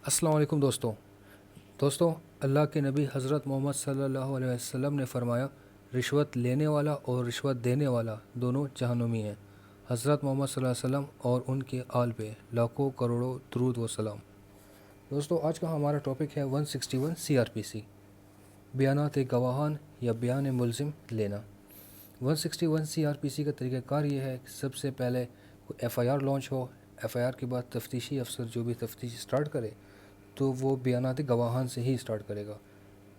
السلام علیکم دوستوں اللہ کے نبی حضرت محمد صلی اللہ علیہ وسلم نے فرمایا رشوت لینے والا اور رشوت دینے والا دونوں جہنمی ہیں۔ حضرت محمد صلی اللہ علیہ وسلم اور ان کے آل پہ لاکھوں کروڑوں درود و سلام۔ دوستوں آج کا ہمارا ٹاپک ہے 161 CRPC، بیانات گواہان یا بیان ملزم لینا۔ 161 CRPC کا طریقہ کار یہ ہے کہ سب سے پہلے FIR لانچ ہو، FIR کے بعد تفتیشی افسر جو بھی تفتیش سٹارٹ کرے تو وہ بیانات گواہان سے ہی سٹارٹ کرے گا۔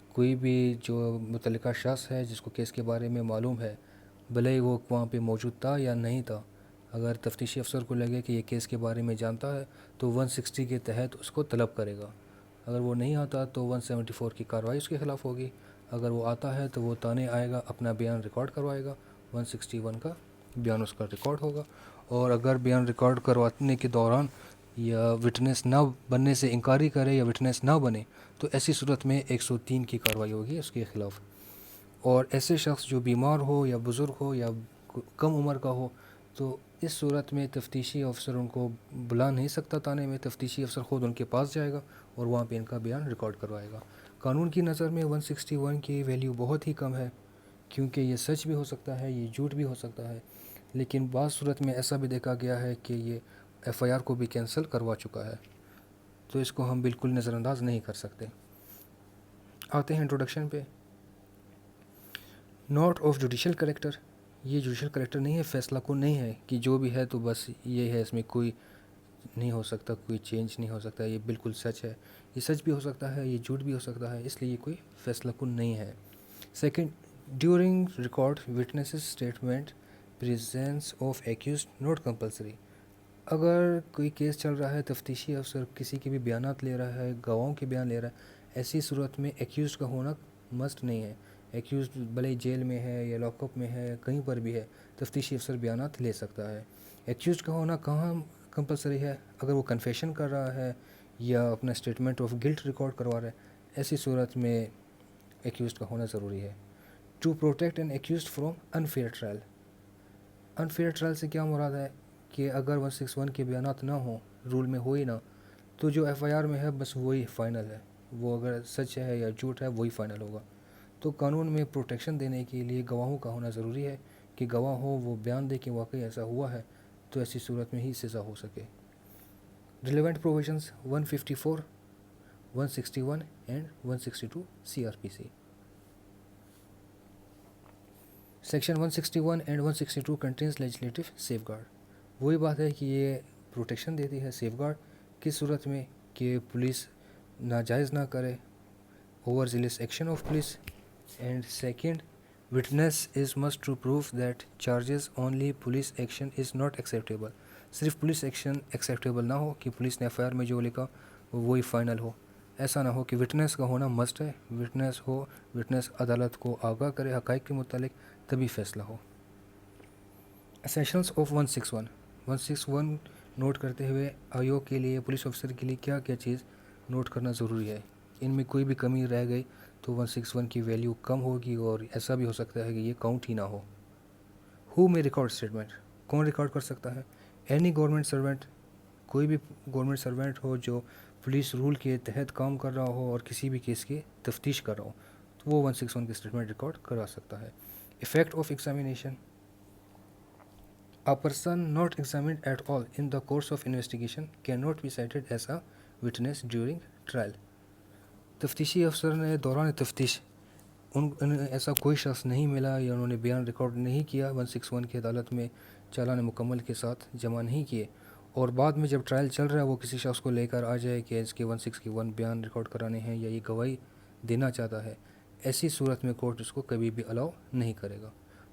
کوئی بھی جو متعلقہ شخص ہے جس کو کیس کے بارے میں معلوم ہے، بھلے ہی وہ وہاں پہ موجود تھا یا نہیں تھا، اگر تفتیشی افسر کو لگے کہ یہ کیس کے بارے میں جانتا ہے تو 160 کے تحت اس کو طلب کرے گا۔ اگر وہ نہیں آتا تو 174 کی کارروائی اس کے خلاف ہوگی۔ اگر وہ آتا ہے تو وہ تانے آئے گا، اپنا بیان ریکارڈ کروائے گا، 161 کا بیان اس کا ریکارڈ ہوگا۔ اور اگر بیان ریکارڈ کروانے کے دوران یا وٹنس نہ بننے سے انکاری کرے یا وٹنس نہ بنے تو ایسی صورت میں 103 کی کارروائی ہوگی اس کے خلاف۔ اور ایسے شخص جو بیمار ہو یا بزرگ ہو یا کم عمر کا ہو تو اس صورت میں تفتیشی افسر ان کو بلا نہیں سکتا تانے میں، تفتیشی افسر خود ان کے پاس جائے گا اور وہاں پہ ان کا بیان ریکارڈ کروائے گا۔ قانون کی نظر میں 161 کی ویلیو بہت ہی کم ہے، کیونکہ یہ سچ بھی ہو سکتا ہے، یہ جھوٹ بھی ہو سکتا ہے، لیکن بعض صورت میں ایسا بھی دیکھا گیا ہے کہ یہ FIR کو بھی کینسل کروا چکا ہے، تو اس کو ہم بالکل نظر انداز نہیں کر سکتے۔ آتے ہیں انٹروڈکشن پہ۔ ناٹ آف جوڈیشل کریکٹر، یہ جوڈیشل کریکٹر نہیں ہے، فیصلہ کن نہیں ہے کہ جو بھی ہے تو بس یہ ہے، اس میں کوئی نہیں ہو سکتا، کوئی چینج نہیں ہو سکتا، یہ بالکل سچ ہے۔ یہ سچ بھی ہو سکتا ہے، یہ جھوٹ بھی ہو سکتا ہے، اس لیے یہ کوئی فیصلہ کن نہیں ہے۔ Second, during record witnesses statement presence of accused not compulsory, اگر کوئی کیس چل رہا ہے، تفتیشی افسر کسی کے بھی بیانات لے رہا ہے، گواہوں کے بیان لے رہا ہے، ایسی صورت میں ایکیوزڈ کا ہونا مسٹ نہیں ہے۔ ایکیوزڈ بھلے جیل میں ہے یا لاک اپ میں ہے، کہیں پر بھی ہے، تفتیشی افسر بیانات لے سکتا ہے۔ ایکیوزڈ کا ہونا کہاں کمپلسری ہے؟ اگر وہ کنفیشن کر رہا ہے یا اپنا اسٹیٹمنٹ آف گلٹ ریکارڈ کروا رہا ہے، ایسی صورت میں ایکیوزڈ کا ہونا ضروری ہے۔ To protect an accused from unfair trial, unfair trial سے کیا مراد ہے کہ اگر 161 کے بیانات نہ ہوں، رول میں ہو ہی نہ، تو جو FIR میں ہے بس وہی فائنل ہے، وہ اگر سچ ہے یا جھوٹ ہے وہی فائنل ہوگا۔ تو قانون میں پروٹیکشن دینے کے لیے گواہوں کا ہونا ضروری ہے کہ گواہ ہو، وہ بیان دے کہ واقعی ایسا ہوا ہے، تو ایسی صورت میں ہی سزا ہو سکے۔ Relevant provisions 154، 161 and 162 CRPC۔ Section 161 and 162 contains legislative safeguard, وہی بات ہے کہ یہ پروٹیکشن دیتی ہے، سیف گارڈ کس صورت میں کہ پولیس ناجائز نہ کرے، overzealous action of police. And second, witness is must to prove that charges only police action is not acceptable, صرف پولیس ایکشن ایکسیپٹیبل نہ ہو کہ پولیس نے FIR میں جو لکھا وہی فائنل ہو، ایسا نہ ہو کہ وٹنس کا ہونا مسٹ ہے، وٹنس ہو، وٹنس عدالت کو آگاہ کرے حقائق کے متعلق، تبھی فیصلہ ہو۔ اسینشلز آف 161 نوٹ کرتے ہوئے آیو کے لیے، پولیس افسر کے لیے کیا کیا چیز نوٹ کرنا ضروری ہے، ان میں کوئی بھی کمی رہ گئی تو 161 کی ویلیو کم ہوگی اور ایسا بھی ہو سکتا ہے کہ یہ کاؤنٹ ہی نہ ہو۔ ہو میں ریکارڈ اسٹیٹمنٹ، کون ریکارڈ کر سکتا ہے؟ اینی گورنمنٹ سرونٹ، کوئی بھی گورنمنٹ سرونٹ ہو جو پولیس رول کے تحت کام کر رہا ہو اور کسی بھی کیس کی تفتیش کر رہا ہو تو وہ 161 کی اسٹیٹمنٹ ریکارڈ کرا سکتا ہے۔ Effect of examination, A person not examined at all in the course of investigation cannot be cited as a witness during trial۔ تفتیشی افسر نے دوران تفتیش انہیں ایسا کوئی شخص نہیں ملا یا انہوں نے بیان ریکارڈ نہیں کیا، 161 کی عدالت میں چالان مکمل کے ساتھ جمع نہیں کیے، اور بعد میں جب ٹرائل چل رہا ہے وہ کسی شخص کو لے کر آ جائے کہ اس کے 161 بیان ریکارڈ کرانے ہیں یا یہ گواہی دینا چاہتا ہے، ایسی صورت میں کورٹ اس کو کبھی بھی الاؤ نہیں کرے گا۔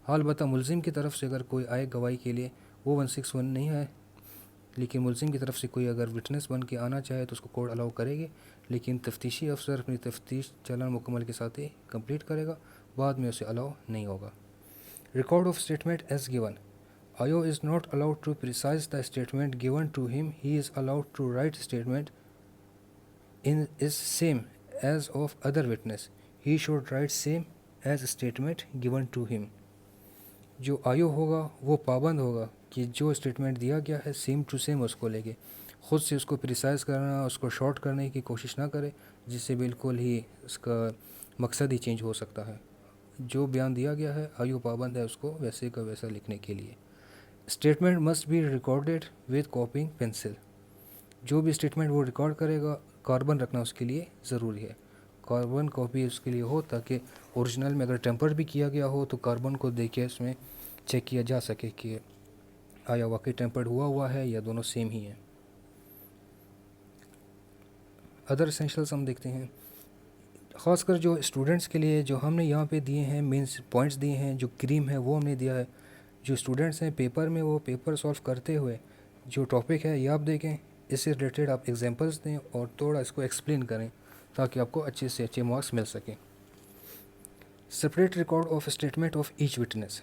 البتہ ملزم کی طرف سے اگر کوئی آئے گواہی کے لیے، وہ 161 نہیں ہے، لیکن ملزم کی طرف سے کوئی اگر وٹنس بن کے آنا چاہے تو اس کو کورٹ الاؤ کرے گی، لیکن تفتیشی افسر اپنی تفتیش چالان مکمل کے ساتھ ہی کمپلیٹ کرے گا، بعد میں اسے الاؤ نہیں ہوگا۔ Record of statement as given, IO is not allowed to precise the statement given to him, he is allowed to write statement in is same as of other witness, he should write same as statement given to him. جو آیو ہوگا وہ پابند ہوگا کہ جو statement دیا گیا ہے سیم ٹو سیم اس کو لے کے، خود سے اس کو پریسائز کرنا، اس کو شارٹ کرنے کی کوشش نہ کرے، جس سے بالکل ہی اس کا مقصد ہی چینج ہو سکتا ہے۔ جو بیان دیا گیا ہے آئیو پابند ہے اس کو ویسے کا ویسا لکھنے کے لیے۔ Statement must be recorded with copying pencil, جو بھی اسٹیٹمنٹ وہ ریکارڈ کرے گا کاربن رکھنا اس کے لیے ضروری ہے، کاربن کاپی اس کے لیے ہو تاکہ اوریجنل میں اگر ٹیمپر بھی کیا گیا ہو تو کاربن کو دیکھ کے اس میں چیک کیا جا سکے کہ آیا واقعی ٹیمپرڈ ہوا ہے یا دونوں سیم ہی ہیں۔ ادر اسینشلس ہم دیکھتے ہیں، خاص کر جو اسٹوڈنٹس کے لیے جو ہم نے یہاں پہ دیے ہیں مین پوائنٹس دیے ہیں، جو کریم ہے وہ ہم نے دیا ہے۔ جو اسٹوڈنٹس ہیں پیپر میں وہ پیپر سولو کرتے ہوئے جو ٹاپک ہے یہ آپ دیکھیں، اس سے ریلیٹڈ آپ ایگزامپلس دیں اور تھوڑا اس کو ایکسپلین کریں تاکہ آپ کو اچھے سے اچھے مارکس مل سکیں۔ Separate record of statement of each witness,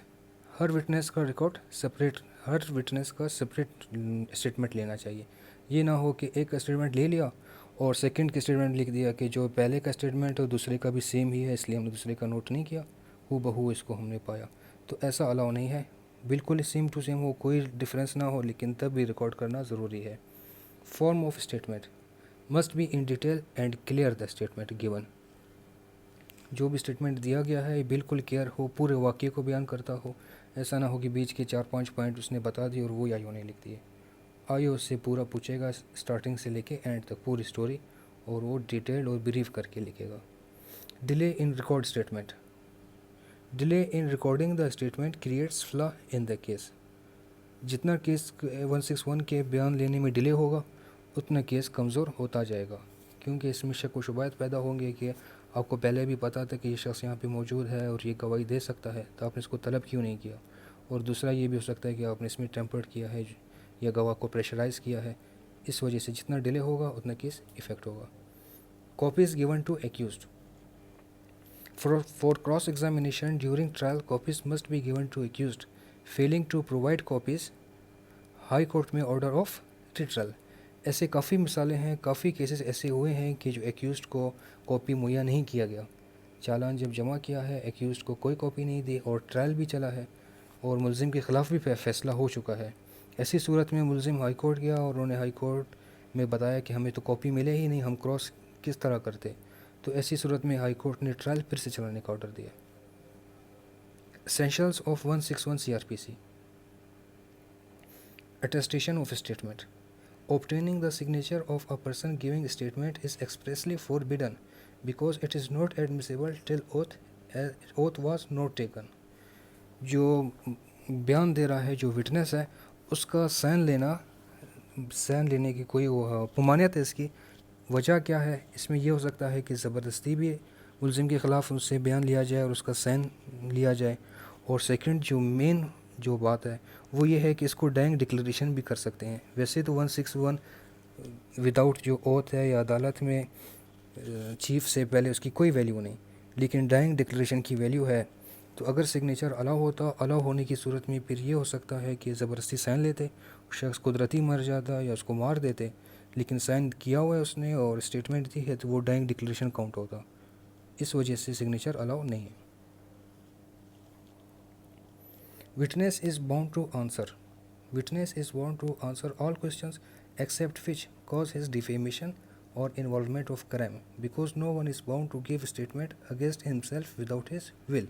ہر وٹنس کا ریکارڈ سپریٹ، ہر وٹنس کا سپریٹ اسٹیٹمنٹ لینا چاہیے۔ یہ نہ ہو کہ ایک کا اسٹیٹمنٹ لے لیا اور سیکنڈ کی اسٹیٹمنٹ لکھ دیا کہ جو پہلے کا اسٹیٹمنٹ ہے دوسرے کا بھی سیم ہی ہے، اس لیے ہم نے دوسرے کا نوٹ نہیں کیا، ہو بہو اس کو ہم نے پایا، تو ایسا الاؤ نہیں ہے۔ بالکل سیم ٹو سیم ہو، کوئی ڈفرینس نہ ہو، لیکن تب بھی ریکارڈ کرنا ضروری ہے۔ Form of statement must be in detail and clear the statement given, جو بھی اسٹیٹمنٹ دیا گیا ہے بالکل کلیئر ہو، پورے واقعے کو بیان کرتا ہو، ایسا نہ ہو کہ بیچ کے 4-5 پوائنٹ اس نے بتا دی اور وہ آئیو نے لکھ دیے۔ آئیو اس سے پورا پوچھے گا اسٹارٹنگ سے لے کے اینڈ تک پوری اسٹوری، اور وہ ڈیٹیلڈ اور بریف کر کے لکھے گا۔ Delay in record statement, delay in recording the statement creates flaw in the case, جتنا کیس 161 کے بیان لینے میں ڈیلے ہوگا اتنا کیس کمزور ہوتا جائے گا، کیونکہ اس میں شک و شبہات پیدا ہوں گے کہ آپ کو پہلے بھی پتہ تھا کہ یہ شخص یہاں پہ موجود ہے اور یہ گواہی دے سکتا ہے، تو آپ نے اس کو طلب کیوں نہیں کیا؟ اور دوسرا یہ بھی ہو سکتا ہے کہ آپ نے اس میں ٹیمپرڈ کیا ہے یا گواہ کو پریشرائز کیا ہے، اس وجہ سے جتنا ڈیلے ہوگا اتنا کیس افیکٹ ہوگا۔ Copies given to accused, for cross examination during trial copies must be given to accused, failing to provide copies high court میں آرڈر آف ریٹرل۔ ایسے کافی مثالیں ہیں، کافی کیسز ایسے ہوئے ہیں کہ جو ایکیوزڈ کو کاپی مہیا نہیں کیا گیا، چالان جب جمع کیا ہے ایکیوزڈ کو کوئی کاپی نہیں دی اور ٹرائل بھی چلا ہے اور ملزم کے خلاف بھی فیصلہ ہو چکا ہے۔ ایسی صورت میں ملزم ہائی کورٹ گیا اور انہوں نے ہائی کورٹ میں بتایا کہ ہمیں تو کاپی ملے ہی نہیں، ہم کراس کس طرح کرتے، تو ایسی صورت میں ہائی کورٹ نے ٹرائل پھر سے چلانے کا آرڈر دیا۔ Essentials of 161 CRPC، attestation of a statement. Obtaining the signature of a person giving a statement is expressly forbidden because it is not admissible till oath was not taken. جو بیان دے رہا ہے، جو وٹنس ہے، اس کا sign لینے کی کوئی ممانعت ہے، اس کی وجہ کیا ہے؟ اس میں یہ ہو سکتا ہے کہ زبردستی بھی ملزم کے خلاف اس سے بیان لیا جائے اور اس کا سائن لیا جائے، اور سیکنڈ جو مین جو بات ہے وہ یہ ہے کہ اس کو ڈائنگ ڈکلیریشن بھی کر سکتے ہیں۔ ویسے تو 161 وداؤٹ جو اوتھ ہے یا عدالت میں چیف سے پہلے اس کی کوئی ویلیو نہیں، لیکن ڈائنگ ڈکلیریشن کی ویلیو ہے، تو اگر سگنیچر الاؤ ہونے کی صورت میں پھر یہ ہو سکتا ہے کہ زبردستی سائن لیتے، شخص قدرتی مر جاتا یا اس کو مار دیتے، لیکن سائن کیا ہوا ہے اس نے اور اسٹیٹمنٹ دی ہے تو وہ ڈائنگ ڈکلیریشن کاؤنٹ ہوتا، اس وجہ سے سگنیچر الاؤ نہیں ہے۔ Witness is bound to answer. Witness is bound to answer all questions except which cause his defamation or involvement of crime, because no one is bound to give statement against himself without his will.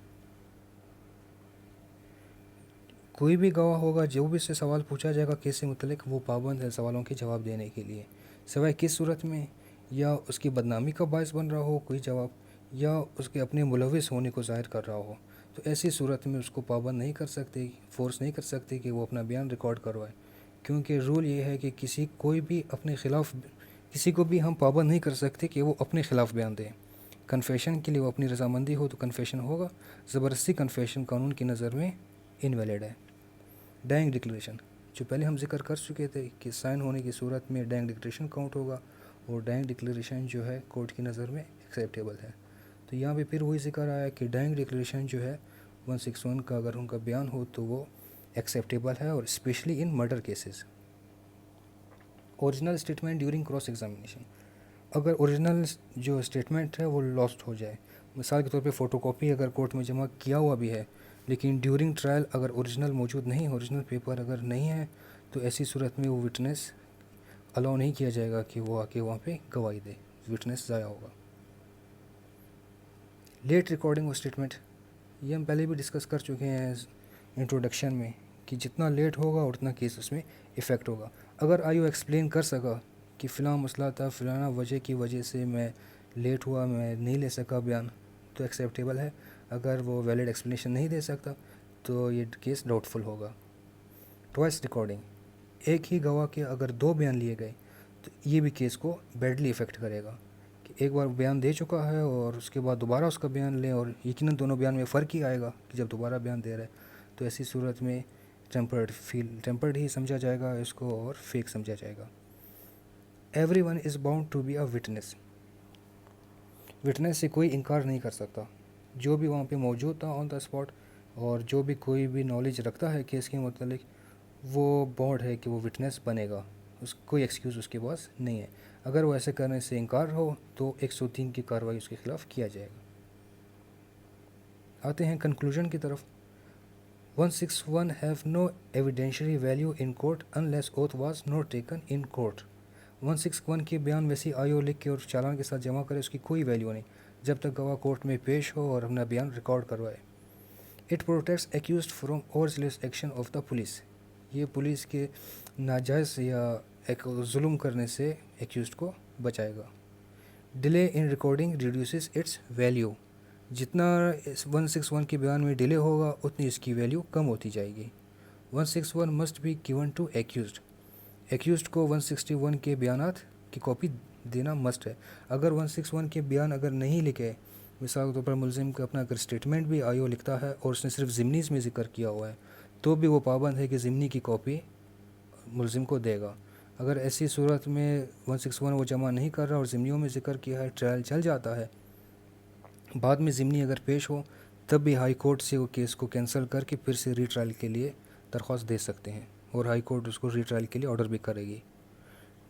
کوئی بھی گواہ ہوگا جو بھی اس سے سوال پوچھا جائے گا کیس سے متعلق، وہ پابند ہے سوالوں کے جواب دینے کے لیے، سوائے کس صورت میں؟ یا اس کی بدنامی کا باعث بن رہا ہو کوئی جواب، یا اس کے اپنے ملوث ہونے کو ظاہر کر رہا ہو، تو ایسی صورت میں اس کو پابند نہیں کر سکتے، فورس نہیں کر سکتے کہ وہ اپنا بیان ریکارڈ کروائے، کیونکہ رول یہ ہے کہ کسی کو بھی ہم پابند نہیں کر سکتے کہ وہ اپنے خلاف بیان دیں۔ کنفیشن کے لیے وہ اپنی رضامندی ہو تو کنفیشن ہوگا، زبردستی کنفیشن قانون کی نظر میں انویلڈ ہے۔ ڈائنگ ڈکلیریشن، جو پہلے ہم ذکر کر چکے تھے کہ سائن ہونے کی صورت میں ڈائنگ ڈکلیریشن کاؤنٹ ہوگا، اور ڈائنگ ڈکلیریشن جو ہے کورٹ کی نظر میں ایکسیپٹیبل ہے، تو یہاں پہ پھر وہی ذکر آیا کہ ڈائنگ ڈکلیریشن جو ہے 161 کا اگر ان کا بیان ہو تو وہ ایکسیپٹیبل ہے، اور specially in murder cases. Original statement during cross examination, اگر اوریجنل جو اسٹیٹمنٹ ہے وہ لاسٹ ہو جائے، مثال کے طور پہ فوٹو کاپی اگر کورٹ میں جمع کیا ہوا بھی ہے لیکن ڈیورنگ ٹرائل اگر اوریجنل موجود نہیں، اوریجنل پیپر اگر نہیں ہے، تو ایسی صورت میں وہ وٹنس الاؤ نہیں کیا جائے گا کہ وہ آ کے وہاں پہ گواہی دے، وٹنس ضائع ہوگا۔ لیٹ ریکارڈنگ اور اسٹیٹمنٹ، یہ ہم پہلے بھی ڈسکس کر چکے ہیں انٹروڈکشن میں کہ جتنا لیٹ ہوگا اتنا کیس اس میں افیکٹ ہوگا۔ اگر آئی او ایکسپلین کر سکا کہ فلاں مسئلہ تھا، فلانا وجہ کی وجہ سے میں لیٹ ہوا، میں نہیں لے سکا بیان، تو ایکسیپٹیبل ہے۔ اگر وہ ویلڈ ایکسپلینیشن نہیں دے سکتا تو یہ کیس ڈاؤٹ فل ہوگا۔ ٹوائس ریکارڈنگ، ایک ہی گواہ کے اگر 2 بیان لیے گئے تو یہ بھی کیس کو بیڈلی افیکٹ کرے گا کہ ایک بار بیان دے چکا ہے اور اس کے بعد دوبارہ اس کا بیان لیں، اور یقیناً دونوں بیان میں فرق ہی آئے گا کہ جب دوبارہ بیان دے رہا ہے، تو ایسی صورت میں ٹیمپرڈ ہی سمجھا جائے گا اس کو اور فیک سمجھا جائے گا۔ Every one is bound to be a witness, witness سے کوئی انکار نہیں کر سکتا۔ جو بھی وہاں پہ موجود تھا آن دا اسپاٹ، اور جو بھی کوئی بھی نالج رکھتا ہے کیس کے متعلق، وہ باؤنڈ ہے کہ وہ وٹنس بنے گا، کوئی ایکسکیوز اس کے پاس نہیں ہے۔ اگر وہ ایسے کرنے سے انکار ہو تو 103 کی کارروائی اس کے خلاف کیا جائے گا۔ آتے ہیں کنکلوژن کی طرف۔ 161 have no evidentiary value in court unless oath was not taken in court۔ 161 کے بیان ویسی آئیو لکھ کے اور چالان کے ساتھ جمع کرے، اس کی کوئی ویلیو نہیں جب تک گواہ کورٹ میں پیش ہو اور اپنا بیان ریکارڈ کروائے۔ It protects accused from overzealous action of the police, یہ پولیس کے ناجائز یا ایک ظلم کرنے سے ایکیوزڈ کو بچائے گا۔ Delay in recording reduces its value, جتنا 161 کے بیان میں ڈیلے ہوگا اتنی اس کی ویلیو کم ہوتی جائے گی۔ 161 must be given to accused, accused کو 161 کے بیانات کی کاپی دینا مسٹ ہے۔ اگر 161 کے بیان اگر نہیں لکھے، مثال کے طور پر ملزم کا اپنا اگر اسٹیٹمنٹ بھی آئیو لکھتا ہے اور اس نے صرف ضمنی میں ذکر کیا ہوا ہے، تو بھی وہ پابند ہے کہ ضمنی کی کاپی ملزم کو دے گا۔ اگر ایسی صورت میں 161 وہ جمع نہیں کر رہا اور ضمنیوں میں ذکر کیا ہے، ٹرائل چل جاتا ہے، بعد میں ضمنی اگر پیش ہو، تب بھی ہائی کورٹ سے وہ کیس کو کینسل کر کے پھر سے ری ٹرائل کے لیے درخواست دے سکتے ہیں، اور ہائی کورٹ اس کو ری ٹرائل کے لیے آرڈر بھی کرے گی۔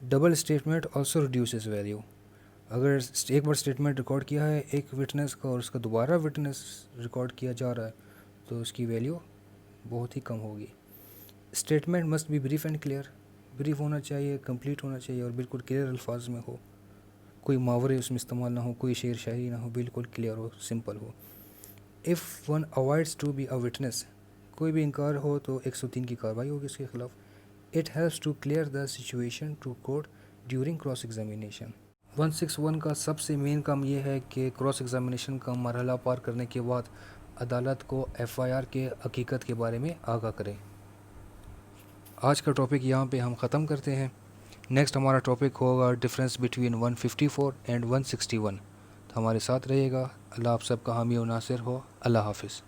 Double statement also reduces value, اگر ایک بار اسٹیٹمنٹ ریکارڈ کیا ہے ایک وٹنس کا اور اس کا دوبارہ وٹنس ریکارڈ کیا جا رہا ہے، تو اس کی ویلیو بہت ہی کم ہوگی۔ Statement must be brief and clear, brief ہونا چاہیے، کمپلیٹ ہونا چاہیے اور بالکل کلیئر الفاظ میں ہو، کوئی محاورے اس میں استعمال نہ ہو، کوئی شعر شاعری نہ ہو، بالکل کلیئر ہو، سمپل ہو۔ If one avoids to be a witness, کوئی بھی انکار ہو تو 103 کی کارروائی ہوگی اس کے خلاف۔ It helps to clear the situation to court during cross examination, 161 کا سب سے مین کام یہ ہے کہ کراس ایگزامینیشن کا مرحلہ پار کرنے کے بعد عدالت کو ایف آئی آر کے حقیقت کے بارے میں آگاہ کرے۔ آج کا ٹاپک یہاں پہ ہم ختم کرتے ہیں۔ نیکسٹ ہمارا ٹاپک ہوگا ڈفرینس بٹوین 154 اینڈ 161، تو ہمارے ساتھ رہیے گا۔ اللہ آپ سب کا حامی و ناصر ہو۔ اللہ حافظ۔